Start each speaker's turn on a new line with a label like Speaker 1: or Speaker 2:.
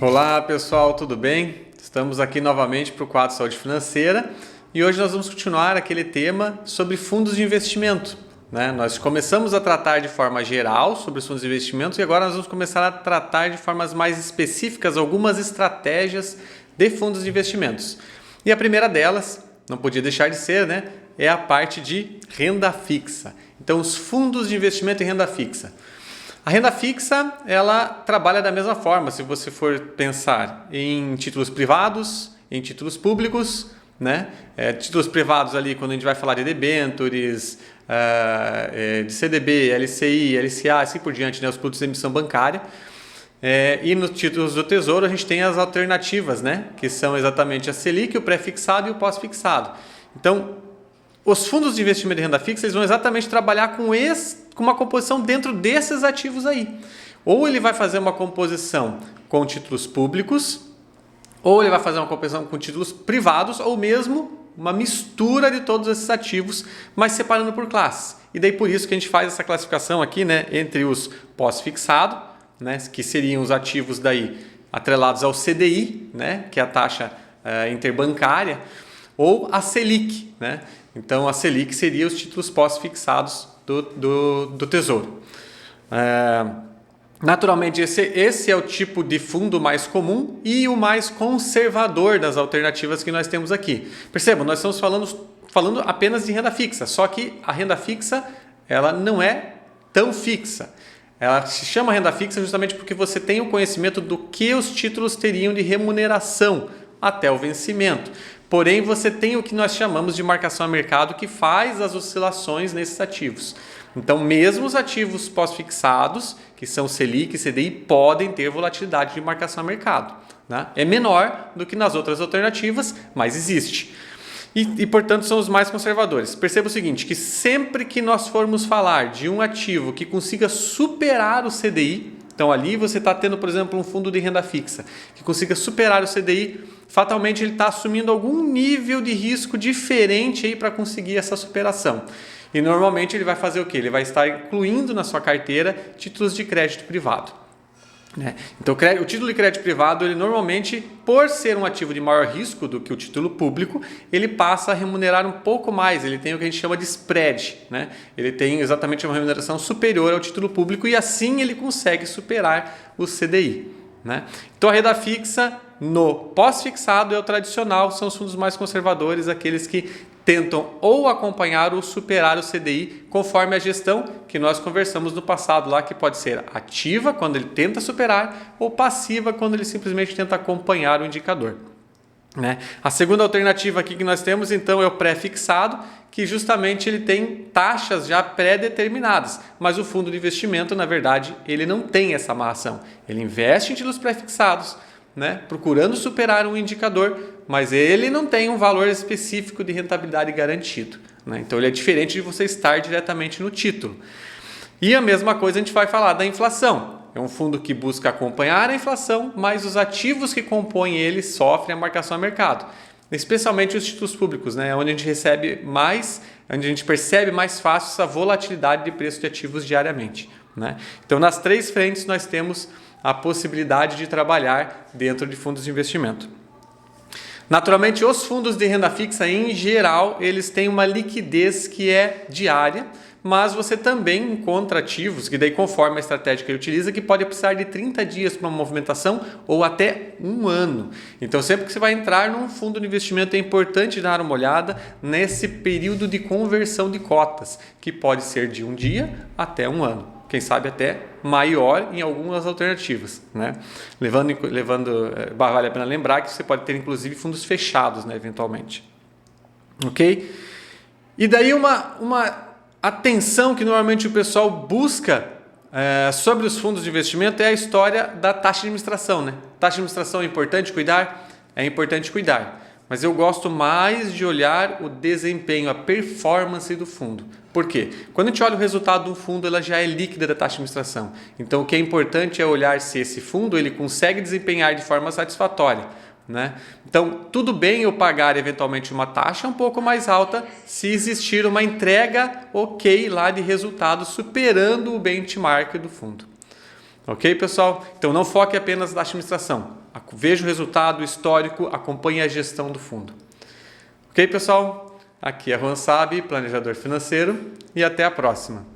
Speaker 1: Olá pessoal, tudo bem? Estamos aqui novamente para o quadro Saúde Financeira e hoje nós vamos continuar aquele tema sobre fundos de investimento. Nós começamos a tratar de forma geral sobre os fundos de investimentos e agora nós vamos começar a tratar de formas mais específicas algumas estratégias de fundos de investimentos. E a primeira delas, não podia deixar de ser, é a parte de renda fixa. Então, os fundos de investimento em renda fixa. A renda fixa, ela trabalha da mesma forma, se você for pensar em títulos privados, em títulos públicos, títulos privados ali, quando a gente vai falar de debêntures, de CDB, LCI, LCA, assim por diante, os produtos de emissão bancária. E nos títulos do Tesouro a gente tem as alternativas, que são exatamente a Selic, o pré-fixado e o pós-fixado. Então, os fundos de investimento de renda fixa eles vão exatamente trabalhar com uma composição dentro desses ativos aí. Ou ele vai fazer uma composição com títulos públicos, ou ele vai fazer uma composição com títulos privados, ou mesmo uma mistura de todos esses ativos, mas separando por classes. E daí por isso que a gente faz essa classificação aqui, entre os pós-fixado, que seriam os ativos daí atrelados ao CDI, que é a taxa interbancária, ou a Selic, Então, a Selic seria os títulos pós-fixados do Tesouro. Naturalmente, esse é o tipo de fundo mais comum e o mais conservador das alternativas que nós temos aqui. Percebam, nós estamos falando apenas de renda fixa, só que a renda fixa ela não é tão fixa. Ela se chama renda fixa justamente porque você tem o conhecimento do que os títulos teriam de remuneração até o vencimento. Porém, você tem o que nós chamamos de marcação a mercado, que faz as oscilações nesses ativos. Então, mesmo os ativos pós-fixados, que são Selic e CDI, podem ter volatilidade de marcação a mercado. É menor do que nas outras alternativas, mas existe. E, portanto, são os mais conservadores. Perceba o seguinte, que sempre que nós formos falar de um ativo que consiga superar o CDI, então ali você está tendo, por exemplo, um fundo de renda fixa que consiga superar o CDI, fatalmente ele está assumindo algum nível de risco diferente para conseguir essa superação. E normalmente ele vai fazer o quê? Ele vai estar incluindo na sua carteira títulos de crédito privado. Então o título de crédito privado, ele normalmente, por ser um ativo de maior risco do que o título público, ele passa a remunerar um pouco mais, ele tem o que a gente chama de spread, ele tem exatamente uma remuneração superior ao título público e assim ele consegue superar o CDI. Então a renda fixa no pós-fixado é o tradicional, são os fundos mais conservadores, aqueles que tentam ou acompanhar ou superar o CDI conforme a gestão que nós conversamos no passado lá, que pode ser ativa quando ele tenta superar ou passiva quando ele simplesmente tenta acompanhar o indicador. A segunda alternativa aqui que nós temos então é o pré-fixado, que justamente ele tem taxas já pré-determinadas, mas o fundo de investimento, na verdade, ele não tem essa amarração. Ele investe em títulos pré-fixados, procurando superar um indicador, mas ele não tem um valor específico de rentabilidade garantido. Então ele é diferente de você estar diretamente no título. E a mesma coisa a gente vai falar da inflação. É um fundo que busca acompanhar a inflação, mas os ativos que compõem ele sofrem a marcação a mercado. Especialmente os títulos públicos, onde a gente onde a gente percebe mais fácil essa volatilidade de preço de ativos diariamente. Então nas três frentes nós temos a possibilidade de trabalhar dentro de fundos de investimento. Naturalmente, os fundos de renda fixa, em geral, eles têm uma liquidez que é diária, mas você também encontra ativos, que daí conforme a estratégia que ele utiliza, que pode precisar de 30 dias para uma movimentação ou até um ano. Então, sempre que você vai entrar num fundo de investimento, é importante dar uma olhada nesse período de conversão de cotas, que pode ser de um dia até um ano. Quem sabe até maior em algumas alternativas. Vale a pena lembrar que você pode ter inclusive fundos fechados, eventualmente. Ok? E daí uma atenção que normalmente o pessoal busca sobre os fundos de investimento é a história da taxa de administração. Taxa de administração é importante cuidar? É importante cuidar. Mas eu gosto mais de olhar o desempenho, a performance do fundo. Por quê? Quando a gente olha o resultado de um fundo, ela já é líquida da taxa de administração. Então, o que é importante é olhar se esse fundo ele consegue desempenhar de forma satisfatória. Então, tudo bem eu pagar eventualmente uma taxa um pouco mais alta se existir uma entrega ok lá de resultado superando o benchmark do fundo. Ok, pessoal? Então, não foque apenas na taxa de administração. veja o resultado histórico, acompanhe a gestão do fundo. Ok, pessoal? Aqui é Juan Sabe, planejador financeiro, e até a próxima.